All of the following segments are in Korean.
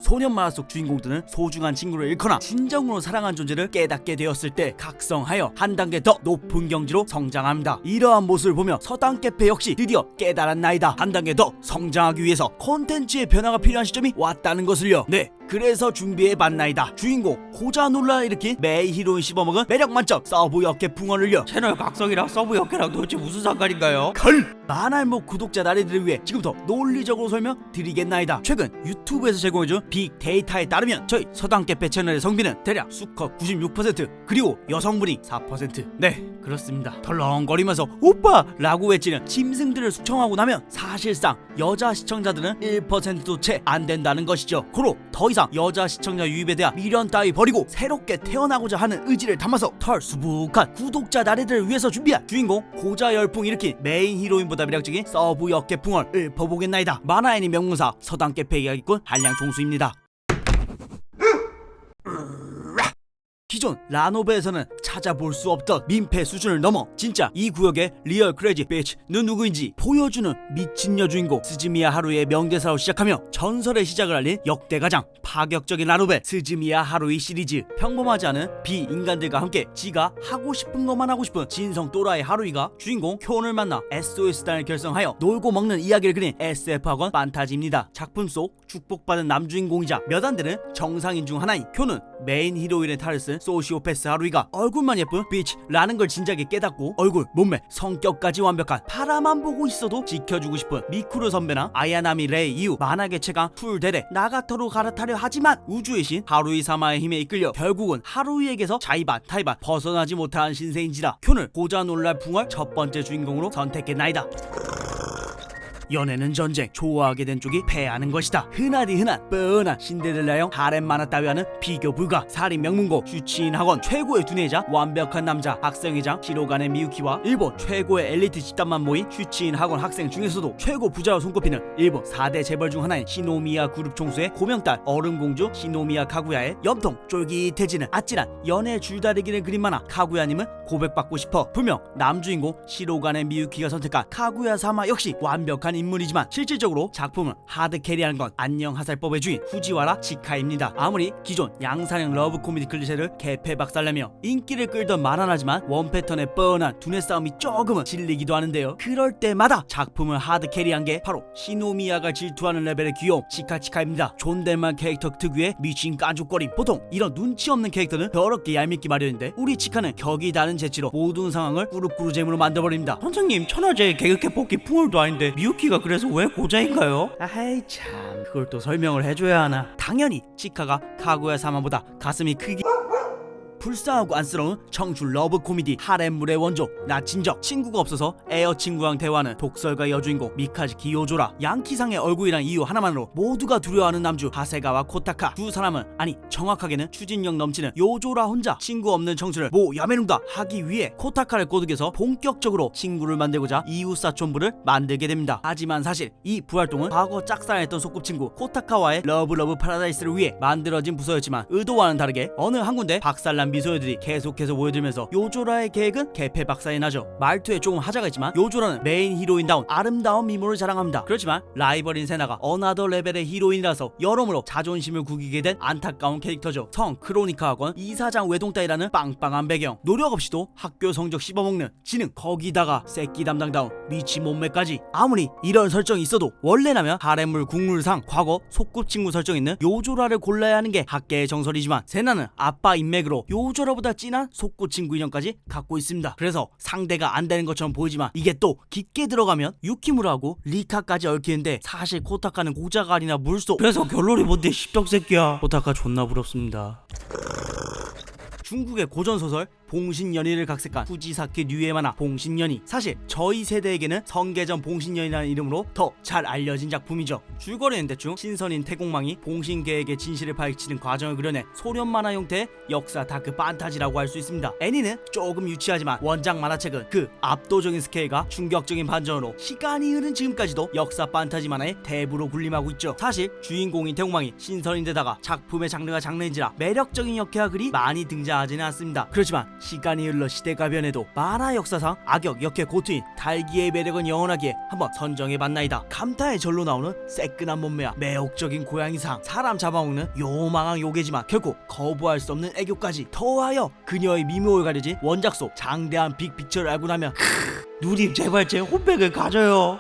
소년 만화 속 주인공들은 소중한 친구를 잃거나 진정으로 사랑한 존재를 깨닫게 되었을 때 각성하여 한 단계 더 높은 경지로 성장합니다. 이러한 모습을 보며 서당깨페 역시 드디어 깨달았나이다. 한 단계 더 성장하기 위해서 콘텐츠의 변화가 필요한 시점이 왔다는 것을요. 네, 그래서 준비해봤나이다. 주인공 고자놀라 일으킨 메이 히로인 씹어먹은 매력 만점 서브 역계 붕어를요. 채널 각성이랑 서브 역계랑 도대체 무슨 상관인가요? 만알목 구독자 나리들을 위해 지금부터 논리적으로 설명드리겠나이다. 최근 유튜브에서 제공해준 빅데이터에 따르면 저희 서당깨페 채널의 성비는 대략 수컷 96% 그리고 여성분이 4%. 네, 그렇습니다. 덜렁거리면서 오빠! 라고 외치는 짐승들을 숙청하고 나면 사실상 여자 시청자들은 1%도 채 안 된다는 것이죠. 고로 더 이상 여자 시청자 유입에 대한 미련 따위 버리고 새롭게 태어나고자 하는 의지를 담아서 털 수북한 구독자 나리들을 위해서 준비한 주인공 고자 열풍 일으킨 메인 히로인보다 매력적인 서브 역계풍을 읊어보겠나이다. 만화 애니 명문사 서당깨페 이야기꾼 한량 종수입니다. 기존 라노베에서는 찾아볼 수 없던 민폐 수준을 넘어 진짜 이 구역의 리얼 크레이지 비치는 누구인지 보여주는 미친 여주인공 스즈미야 하루이의 명대사로 시작하며 전설의 시작을 알린 역대 가장 파격적인 라노베 스즈미야 하루이 시리즈. 평범하지 않은 비인간들과 함께 지가 하고 싶은 것만 하고 싶은 진성 또라이 하루이가 주인공 쿄를 만나 SOS단을 결성하여 놀고 먹는 이야기를 그린 SF 학원 판타지입니다. 작품 속 축복받은 남주인공이자 몇 안되는 정상인 중 하나인 쿄는 메인 히로인의 탈을 쓴 소시오패스 하루이가 얼굴만 예쁜 비치라는 걸 진작에 깨닫고 얼굴, 몸매, 성격까지 완벽한 파라만 보고 있어도 지켜주고 싶은 미쿠르 선배나 아야나미 레이 이후 만화계 최강 풀대레 나가토로 갈아타려 하지만 우주의 신 하루이 사마의 힘에 이끌려 결국은 하루이에게서 자이반 타이반 벗어나지 못한 신세인지라 쿄를 고자 놀랄 풍월 첫 번째 주인공으로 선택했나이다. 연애는 전쟁, 좋아하게 된 쪽이 패하는 것이다. 흔하디 흔한 뻔한 신데렐라형 하렘 만화 따위와는 비교 불가. 살인 명문고 슈치인 학원 최고의 두뇌자 완벽한 남자 학생회장 시로간의 미유키와 일본 최고의 엘리트 집단만 모인 슈치인 학원 학생 중에서도 최고 부자로 손꼽히는 일본 4대 재벌 중 하나인 시노미야 그룹 총수의 고명딸 얼음공주 시노미야 카구야의 염통 쫄깃해지는 아찔한 연애 줄다리기를 그린 만화 카구야님은 고백받고 싶어. 분명 남주인공 시로간의 미유키가 선택한 카구야 사마 역시 완벽한 인물이지만 실질적으로 작품을 하드캐리하는 건 안녕 하살법의 주인 후지와라 치카입니다. 아무리 기존 양산형 러브 코미디 클리셰를 개패박살내며 인기를 끌던 만화라지만 원패턴의 뻔한 두뇌 싸움이 조금은 질리기도 하는데요. 그럴 때마다 작품을 하드캐리한 게 바로 시노미야가 질투하는 레벨의 귀여움 치카치카입니다. 존댓말 캐릭터 특유의 미친 깐죽거림. 보통 이런 눈치 없는 캐릭터는 더럽게 얄밉기 마련인데 우리 치카는 격이 다른 재치로 모든 상황을 꾸룩꾸룩잼으로 만들어버립니다. 선생님, 천하제 개그캐 뽑기 풍월도 아닌데 미유키가 그래서 왜 고자인가요? 아이 참, 그걸 또 설명을 해줘야 하나. 당연히 치카가 카구야 사마보다 가슴이 크기 불쌍하고 안쓰러운 청춘 러브 코미디 하렘물의 원조 나친적. 친구가 없어서 에어 친구랑 대화하는 독설가 여주인공 미카즈키 요조라. 양키상의 얼굴이란 이유 하나만으로 모두가 두려워하는 남주 하세가와 코타카. 두 사람은, 아니 정확하게는 추진력 넘치는 요조라 혼자 친구 없는 청춘을 야메룽다 하기 위해 코타카를 꼬드겨서 본격적으로 친구를 만들고자 이웃사촌부를 만들게 됩니다. 하지만 사실 이 부활동은 과거 짝사랑했던 소꿉친구 코타카와의 러브 파라다이스를 위해 만들어진 부서였지만 의도와는 다르게 어느 한 군데 박살난 미소녀들이 계속해서 모여들면서 요조라의 계획은 개패박살이 나죠. 말투에 조금 하자가 있지만 요조라는 메인 히로인다운 아름다운 미모를 자랑합니다. 그렇지만 라이벌인 세나가 어나더 레벨의 히로인이라서 여러모로 자존심을 구기게 된 안타까운 캐릭터죠. 성 크로니카 학원 이사장 외동 딸이라는 빵빵한 배경, 노력 없이도 학교 성적 씹어먹는 지능, 거기다가 새끼 담당다운 미친 몸매까지. 아무리 이런 설정이 있어도 원래라면 하렘물 국룰상 과거 소꿉친구 설정 있는 요조라를 골라야 하는 게 학계의 정설이지만 세나는 아빠 인맥으로 요조라보다 진한 속구친구 인형까지 갖고 있습니다. 그래서 상대가 안 되는 것처럼 보이지만 이게 또 깊게 들어가면 유키무라하고 리카까지 얽히는데 사실 코타카는 고자가 아니라 물속. 그래서 결론이 뭔데 십덕새끼야. 코타카 존나 부럽습니다. 중국의 고전소설 봉신연희를 각색한 후지사키 류의 만화 봉신연희. 사실 저희 세대에게는 성계전 봉신연희라는 이름으로 더 잘 알려진 작품이죠. 줄거리는 대충 신선인 태공망이 봉신계에게 진실을 파헤치는 과정을 그려낸 소련 만화 형태의 역사 다크 판타지라고 할 수 있습니다. 애니는 조금 유치하지만 원작 만화책은 그 압도적인 스케일과 충격적인 반전으로 시간이 흐른 지금까지도 역사 판타지 만화의 대부로 군림하고 있죠. 사실 주인공인 태공망이 신선인데다가 작품의 장르가 장르인지라 매력적인 역해와 글이 많이 등장하지는 않습니다. 그렇지만 시간이 흘러 시대가 변해도 만화 역사상 악역 역의 고트인 달기의 매력은 영원하기에 한번 선정해봤나이다. 감타의 절로 나오는 새끈한 몸매와 매혹적인 고양이상, 사람 잡아먹는 요망한 요괴지만 결코 거부할 수 없는 애교까지 더하여 그녀의 미모를 가려진 원작 속 장대한 빅픽처를 알고 나면 누님 제발 제 홈백을 가져요.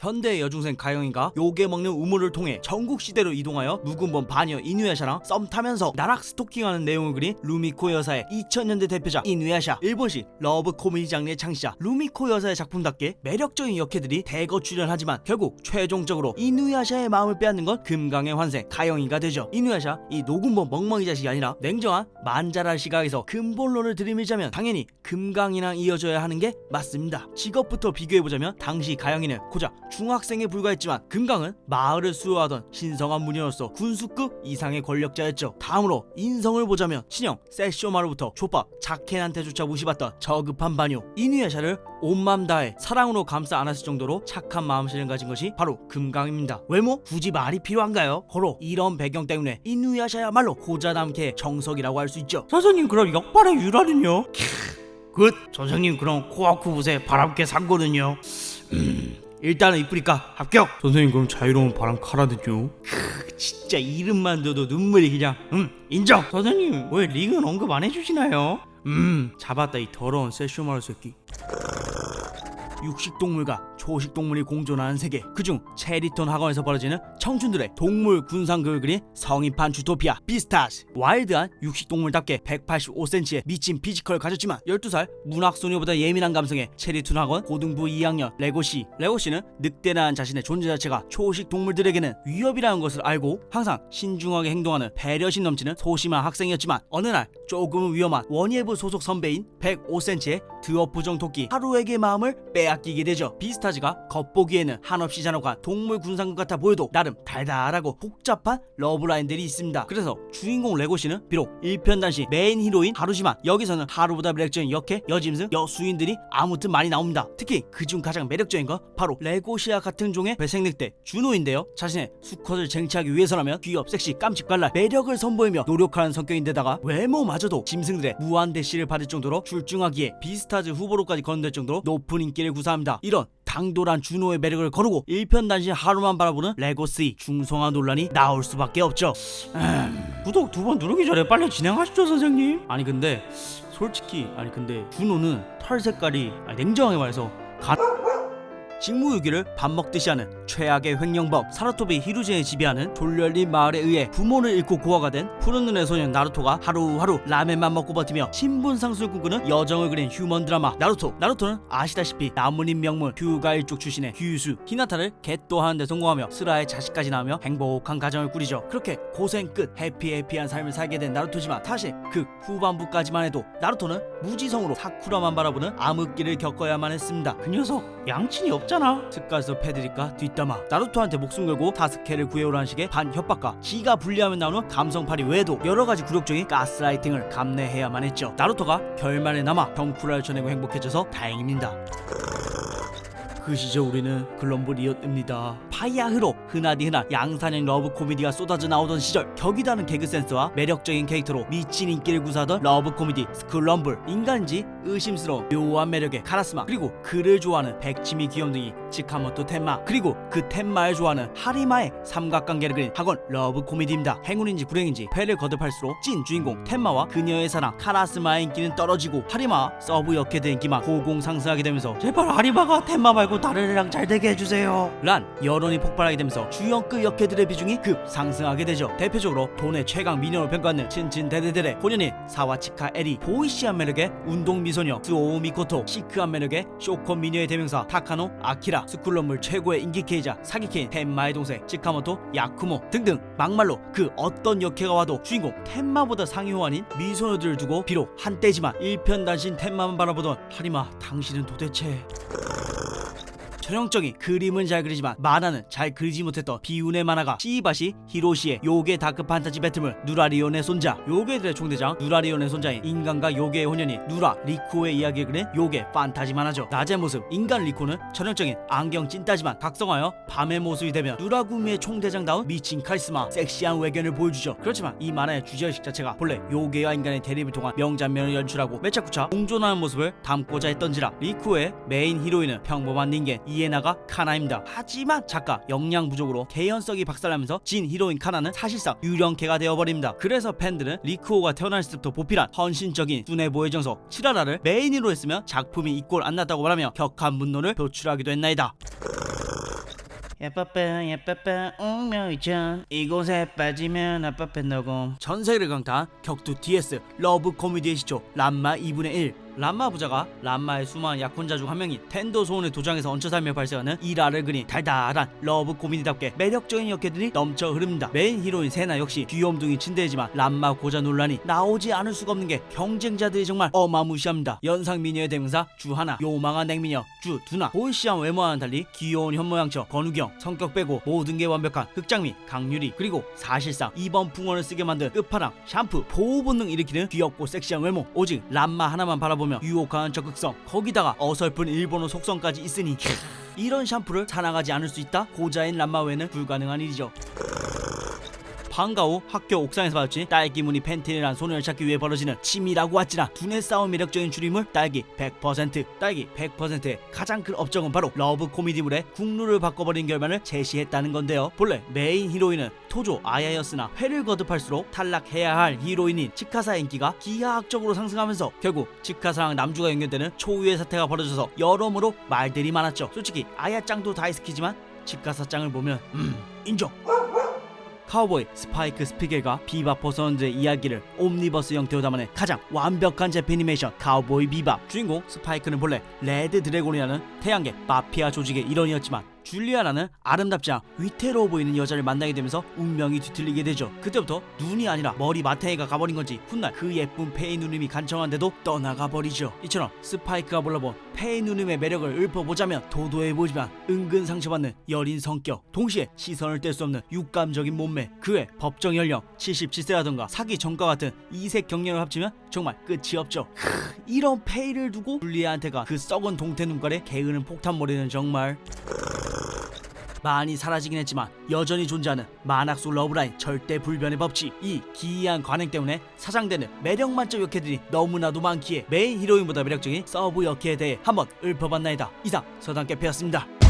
현대의 여중생 가영이가 요괴 먹는 우물을 통해 전국 시대로 이동하여 묵은본 바녀 이누야샤랑 썸 타면서 나락 스토킹하는 내용을 그린 루미코 여사의 2000년대 대표작 이누야샤. 일본식 러브 코미디 장르의 창시자 루미코 여사의 작품답게 매력적인 역캐들이 대거 출연하지만 결국 최종적으로 이누야샤의 마음을 빼앗는 건 금강의 환생 가영이가 되죠. 이누야샤 이 녹음본 멍멍이 자식이 아니라 냉정한 만자랄 시각에서 근본론을 들이밀자면 당연히 금강이랑 이어져야 하는 게 맞습니다. 직업부터 비교해보자면 당시 가영이는 고작 중학생에 불과했지만 금강은 마을을 수호하던 신성한 무녀로서 군수급 이상의 권력자였죠. 다음으로 인성을 보자면 신형 세쇼마루부터 족밥 자켄한테조차 무시받던 저급한 바녀 이누야샤를 온맘 다해 사랑으로 감싸 안았을 정도로 착한 마음씨를 가진 것이 바로 금강입니다. 외모? 굳이 말이 필요한가요? 호로 이런 배경 때문에 이누야샤야말로 호자담케의 정석이라고 할 수 있죠. 선생님 그럼 역발의 유라는요? 굿. 선생님 그럼 코아쿠붓의 바람개 상고는요? 일단은 이쁘니까 합격. 선생님 그럼 자유로운 바람 카라는요? 진짜 이름만 들어도 눈물이 그냥 인정. 선생님 왜 링은 언급 안 해주시나요? 잡았다 이 더러운 세쇼마루 새끼. 육식동물과 초식동물이 공존하는 세계, 그중 체리톤 학원에서 벌어지는 청춘들의 동물 군상극을 그린 성인판 주토피아 비스타즈. 와일드한 육식동물답게 185cm의 미친 피지컬을 가졌지만 12살 문학소녀보다 예민한 감성의 체리톤 학원 고등부 2학년 레고씨. 레고씨는 늑대라는 자신의 존재 자체가 초식동물들에게는 위협이라는 것을 알고 항상 신중하게 행동하는 배려심 넘치는 소심한 학생이었지만 어느 날 조금은 위험한 원예부 소속 선배인 105cm의 드워프종 토끼 하루에게 마음을 빼앗기게 되죠. 비스타즈가 겉보기에는 한없이 잔혹한 동물 군상극 같아 보여도 나름 달달하고 복잡한 러브라인들이 있습니다. 그래서 주인공 레고씨는 비록 1편 단시 메인 히로인 하루지만 여기서는 하루보다 매력적인 역캐, 여짐승, 여수인들이 아무튼 많이 나옵니다. 특히 그중 가장 매력적인 건 바로 레고시와 같은 종의 회색늑대 준호인데요. 자신의 수컷을 쟁취하기 위해서라면 귀엽, 섹시, 깜찍발랄 매력을 선보이며 노력하는 성격인데다가 외모마저도 짐승들의 무한 대시를 받을 정도로 출중하기에 비스타즈 후보로까지 거론될 정도로 높은 인기를 구사합니다. 이런 당돌한 준호의 매력을 거르고 1편 단신 하루만 바라보는 레고씨 중성화 논란이 나올 수밖에 없죠. 구독 2번 누르기 전에 빨리 진행하시죠 선생님. 아니 근데 솔직히 준호는 털 색깔이 냉정하게 말해서 직무유기를 밥 먹듯이 하는 최악의 횡령범 사라토비 히루젠이 지배하는 졸렬린 마을에 의해 부모를 잃고 고아가 된 푸른 눈의 소년 나루토가 하루하루 라멘만 먹고 버티며 신분상승을 꿈꾸는 여정을 그린 휴먼 드라마 나루토. 나루토는 아시다시피 나무님 명문 휴가 일족 출신의 휴수 히나타를 겟도하는 데 성공하며 스라의 자식까지 낳으며 행복한 가정을 꾸리죠. 그렇게 고생 끝 해피한 삶을 살게 된 나루토지만 사실 그 후반부까지만 해도 나루토는 무지성으로 사쿠라만 바라보는 암흑기를 겪어야만 했습니다. 그 녀석 양친이 없잖아. 스카스 패드립과 뒷담화 나루토한테 목숨 걸고 사스케를 구해오라는 식의 반협박과 지가 분리하면 나오는 감성팔이 외에도 여러가지 굴욕적인 가스라이팅을 감내해야만 했죠. 나루토가 결말에 남아 경쿠라를 쳐내고 행복해져서 다행입니다. 그 시절 우리는 글럼블이었습니다. 파이아흐로 흔하디 흔한 양산형 러브 코미디가 쏟아져 나오던 시절 격이다는 개그 센스와 매력적인 캐릭터로 미친 인기를 구사하던 러브 코미디 스쿨럼블. 인간인지 의심스러운 묘한 매력의 카라스마, 그리고 그를 좋아하는 백치미 귀염둥이 치카모토 텐마, 그리고 그 텐마를 좋아하는 하리마의 삼각관계를 그린 학원 러브 코미디입니다. 행운인지 불행인지 패를 거듭할수록 찐 주인공 텐마와 그녀의 사랑 카라스마의 인기는 떨어지고 하리마와 서브 역캐들 인기만 고공상승하게 되면서 제발 하리마가 텐마 말고 다른 애랑 잘 되게 해주세요 란 여론이 폭발하게 되면서 주연급 역캐들의 비중이 급상승하게 되죠. 대표적으로 돈의 최강 미녀로 평가받는 친친데데데레 혼연인 사와치카 에리, 보이시한 매력의 운동 미소녀 스오우 미코토, 시크한 매력의 쇼컷 미녀의 대명사 타카노 아키라, 스쿨럼블 최고의 인기캐이자 사기캐인 텐마의 동생 치카모토 야쿠모 등등 막말로 그 어떤 역캐가 와도 주인공 텐마보다 상위호환인 미소녀들을 두고 비록 한때지만 일편단신 텐마만 바라보던 하리마 당신은 도대체 전형적인 그림은 잘 그리지만 만화는 잘 그리지 못했던 비운의 만화가 시바시 히로시의 요괴 다크 판타지 배틀물 누라리온의 손자, 요괴들의 총대장 누라리온의 손자인 인간과 요괴의 혼연이 누라 리코의 이야기를 그린 요괴 판타지 만화죠. 낮의 모습 인간 리코는 전형적인 안경 찐따지만 각성하여 밤의 모습이 되면 누라구미의 총대장다운 미친 카리스마 섹시한 외견을 보여주죠. 그렇지만 이 만화의 주제의식 자체가 본래 요괴와 인간의 대립을 통한 명장면을 연출하고 매차쿠차 공존하는 모습을 담고자 했던지라 리코의 메인 히로인은 평범한 닌겐 이에나가 카나입니다. 하지만 작가 역량 부족으로 개연성이 박살나면서 진 히로인 카나는 사실상 유령캐가 되어버립니다. 그래서 팬들은 리쿠오가 태어났을 때부터 보필한 헌신적인 두네보의 정석 치라라를 메인으로 했으면 작품이 이꼴 안 났다고 말하며 격한 분노를 표출하기도 했나이다. 야빠빠 야빠빠 운명이전 이곳에 빠지면 아빠빠 녹음. 전세계를 강타한 격투 DS 러브 코미디의 시초 람마 2분의 1. 람마 부자가 람마의 수많은 약혼자 중 한 명인 텐도 소원의 도장에서 얹혀 살며 발생하는 일화를 그린 달달한 러브 코미디답게 매력적인 역캐들이 넘쳐 흐릅니다. 메인 히로인 세나 역시 귀염둥이 친데이지만 람마 고자 논란이 나오지 않을 수가 없는 게 경쟁자들이 정말 어마무시합니다. 연상 미녀의 대명사 주하나, 요망한 냉미녀 주두나, 보이시한 외모와는 달리 귀여운 현모양처 권우경, 성격 빼고 모든 게 완벽한 흑장미 강유리, 그리고 사실상 이번 풍원을 쓰게 만든 끝판왕 샴푸 보호 본능 일으키는 귀엽고 섹시한 외모, 오직 람마 하나만 바라보면 유혹하는 적극성, 거기다가 어설픈 일본어 속성까지 있으니 이런 샴푸를 사랑하지 않을 수 있다? 고자인 람마 외에는 불가능한 일이죠. 방과 후 학교 옥상에서 마주친 딸기 무늬 팬티를 소녀를 찾기 위해 벌어지는 치밀하고 아찔한 두뇌 싸움 매력적인 추리물 딸기 100%. 딸기 100%의 가장 큰 업적은 바로 러브 코미디물의 국룰을 바꿔버린 결말을 제시했다는 건데요. 본래 메인 히로인은 토조 아야였으나 회를 거듭할수록 탈락해야 할 히로인인 치카사의 인기가 기하학적으로 상승하면서 결국 치카사랑 남주가 연결되는 초유의 사태가 벌어져서 여러모로 말들이 많았죠. 솔직히 아야짱도 다이스키지만 치카사짱을 보면 인정. 카우보이 스파이크 스피겔과 비밥 호선들의 이야기를 옴니버스 형태로 담아낸 가장 완벽한 재패니메이션 카우보이 비밥. 주인공 스파이크는 본래 레드 드래곤이라는 태양계 마피아 조직의 일원이었지만 줄리아라는 아름답지 않아 위태로워 보이는 여자를 만나게 되면서 운명이 뒤틀리게 되죠. 그때부터 눈이 아니라 머리 마탱이가 가버린 건지 훗날 그 예쁜 페이 누님이 간청한데도 떠나가 버리죠. 이처럼 스파이크가 몰라본 페이 누님의 매력을 읊어보자면 도도해 보이지만 은근 상처받는 여린 성격, 동시에 시선을 뗄 수 없는 육감적인 몸매, 그의 법정 연령 77세라던가 사기 전과 같은 이색 경력을 합치면 정말 끝이 없죠. 이런 페이를 두고 줄리아한테가 그 썩은 동태 눈깔에 게으른 폭탄머리는 정말 많이 사라지긴 했지만 여전히 존재하는 만화 속 러브라인 절대 불변의 법칙. 이 기이한 관행 때문에 사장되는 매력 만점 역캐들이 너무나도 많기에 메인 히로인보다 매력적인 서브 역캐에 대해 한번 읊어봤나이다. 이상 서당캐페였습니다.